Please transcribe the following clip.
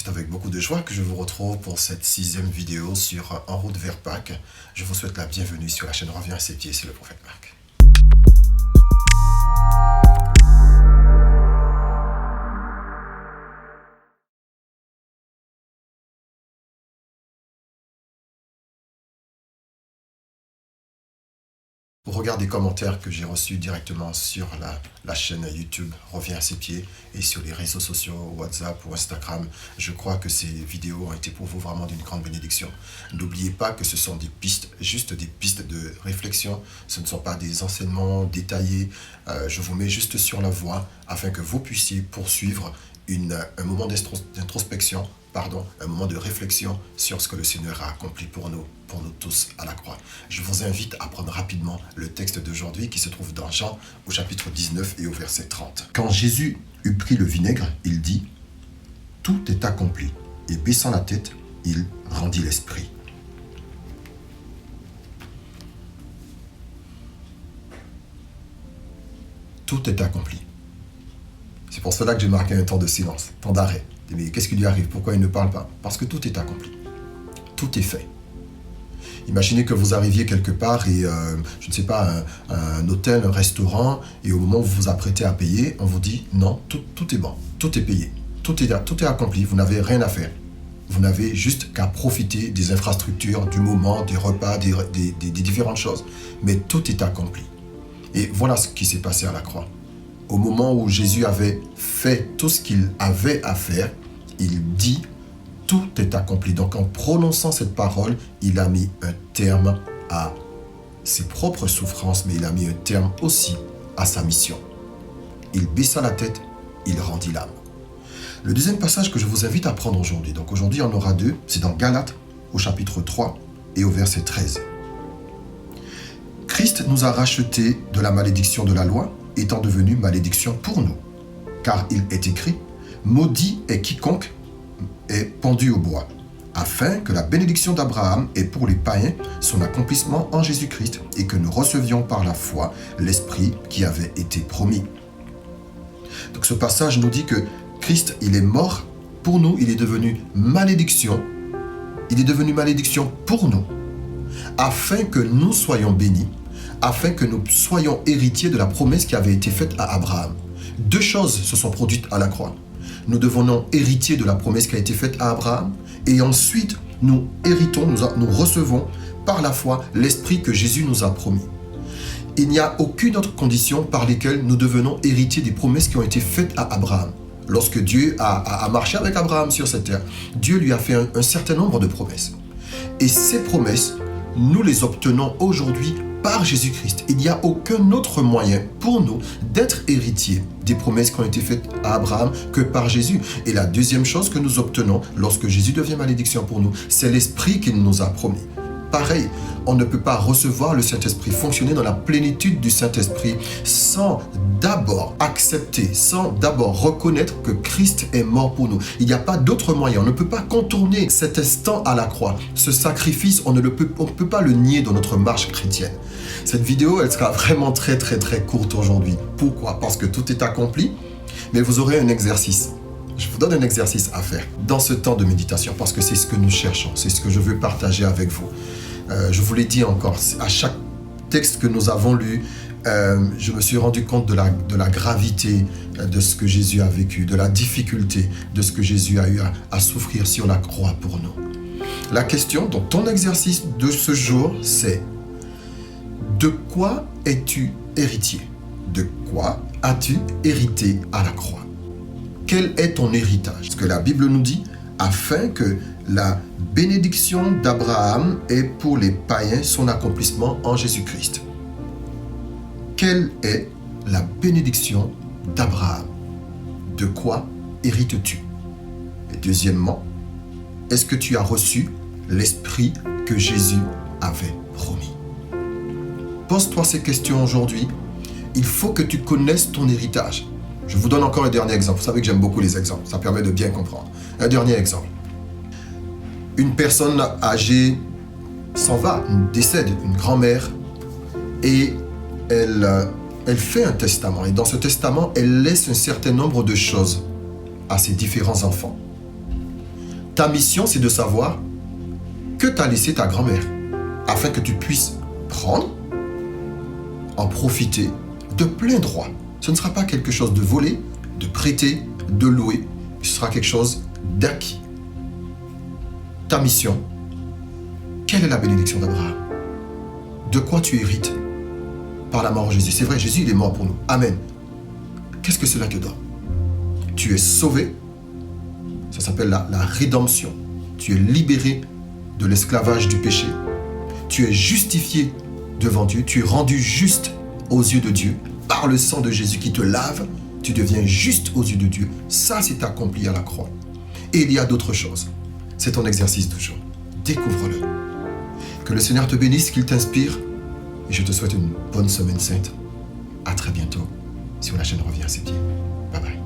avec beaucoup de joie que je vous retrouve pour cette 6e vidéo sur En route vers Pâques. Je vous souhaite la bienvenue sur la chaîne Reviens à ses pieds, c'est le prophète Marc. Au regard des commentaires que j'ai reçus directement sur la chaîne YouTube Reviens à ses pieds et sur les réseaux sociaux, WhatsApp ou Instagram, je crois que ces vidéos ont été pour vous vraiment d'une grande bénédiction. N'oubliez pas que ce sont des pistes, juste des pistes de réflexion. Ce ne sont pas des enseignements détaillés. Je vous mets juste sur la voie afin que vous puissiez poursuivre un moment d'introspection, un moment de réflexion sur ce que le Seigneur a accompli pour nous tous à la croix. Je vous invite à prendre rapidement le texte d'aujourd'hui qui se trouve dans Jean au chapitre 19 et au verset 30. Quand Jésus eut pris le vinaigre, il dit « Tout est accompli » et baissant la tête, il rendit l'esprit. Tout est accompli. C'est pour cela que j'ai marqué un temps de silence, temps d'arrêt. Mais qu'est-ce qui lui arrive? Pourquoi il ne parle pas? Parce que tout est accompli. Tout est fait. Imaginez que vous arriviez quelque part et, je ne sais pas, un hôtel, un restaurant, et au moment où vous vous apprêtez à payer, on vous dit non, tout est bon, tout est payé, tout est accompli, vous n'avez rien à faire. Vous n'avez juste qu'à profiter des infrastructures, du moment, des repas, des différentes choses. Mais tout est accompli. Et voilà ce qui s'est passé à la croix. Au moment où Jésus avait fait tout ce qu'il avait à faire, il dit « Tout est accompli ». Donc en prononçant cette parole, il a mis un terme à ses propres souffrances, mais il a mis un terme aussi à sa mission. Il baissa la tête, il rendit l'âme. Le deuxième passage que je vous invite à prendre aujourd'hui, donc aujourd'hui il y en aura deux, c'est dans Galates au chapitre 3 et au verset 13. Christ nous a rachetés de la malédiction de la loi, étant devenu malédiction pour nous. Car il est écrit, maudit est quiconque est pendu au bois, afin que la bénédiction d'Abraham ait pour les païens son accomplissement en Jésus-Christ et que nous recevions par la foi l'Esprit qui avait été promis. Donc ce passage nous dit que Christ, il est mort pour nous, il est devenu malédiction. Il est devenu malédiction pour nous, afin que nous soyons bénis, afin que nous soyons héritiers de la promesse qui avait été faite à Abraham. Deux choses se sont produites à la croix. Nous devenons héritiers de la promesse qui a été faite à Abraham, et ensuite nous héritons, nous recevons par la foi l'Esprit que Jésus nous a promis. Il n'y a aucune autre condition par laquelle nous devenons héritiers des promesses qui ont été faites à Abraham. Lorsque Dieu a marché avec Abraham sur cette terre, Dieu lui a fait un certain nombre de promesses. Et ces promesses, nous les obtenons aujourd'hui par Jésus-Christ. Il n'y a aucun autre moyen pour nous d'être héritiers des promesses qui ont été faites à Abraham que par Jésus. Et la deuxième chose que nous obtenons lorsque Jésus devient malédiction pour nous, c'est l'Esprit qu'il nous a promis. Pareil, on ne peut pas recevoir le Saint-Esprit, fonctionner dans la plénitude du Saint-Esprit sans d'abord accepter, sans d'abord reconnaître que Christ est mort pour nous. Il n'y a pas d'autre moyen. On ne peut pas contourner cet instant à la croix. Ce sacrifice, on ne peut pas le nier dans notre marche chrétienne. Cette vidéo, elle sera vraiment très courte aujourd'hui. Pourquoi? Parce que tout est accompli, mais vous aurez un exercice. Je vous donne un exercice à faire dans ce temps de méditation parce que c'est ce que nous cherchons, c'est ce que je veux partager avec vous. Je vous l'ai dit encore, à chaque texte que nous avons lu, je me suis rendu compte de la gravité de ce que Jésus a vécu, de la difficulté de ce que Jésus a eu à souffrir sur la croix pour nous. La question, donc ton exercice de ce jour, c'est de quoi es-tu héritier? De quoi as-tu hérité à la croix? Quel est ton héritage? Ce que la Bible nous dit, afin que la bénédiction d'Abraham ait pour les païens son accomplissement en Jésus-Christ. Quelle est la bénédiction d'Abraham? De quoi hérites-tu? Et deuxièmement, est-ce que tu as reçu l'Esprit que Jésus avait promis? Pose-toi ces questions aujourd'hui. Il faut que tu connaisses ton héritage. Je vous donne encore un dernier exemple. Vous savez que j'aime beaucoup les exemples. Ça permet de bien comprendre. Un dernier exemple. Une personne âgée s'en va, décède, une grand-mère, et elle fait un testament. Et dans ce testament, elle laisse un certain nombre de choses à ses différents enfants. Ta mission, c'est de savoir que t'a laissé ta grand-mère, afin que tu puisses prendre, en profiter de plein droit. Ce ne sera pas quelque chose de volé, de prêté, de loué. Ce sera quelque chose d'acquis. Ta mission, quelle est la bénédiction d'Abraham? De quoi tu hérites par la mort de Jésus? C'est vrai, Jésus, il est mort pour nous. Amen. Qu'est-ce que cela te donne? Tu es sauvé. Ça s'appelle la rédemption. Tu es libéré de l'esclavage du péché. Tu es justifié devant Dieu. Tu es rendu juste aux yeux de Dieu par le sang de Jésus qui te lave. Tu deviens juste aux yeux de Dieu. Ça, c'est accompli à la croix. Et il y a d'autres choses. C'est ton exercice toujours. Découvre-le. Que le Seigneur te bénisse, qu'il t'inspire. Et je te souhaite une bonne semaine sainte. À très bientôt sur la chaîne Reviens à ses pieds. Bye bye.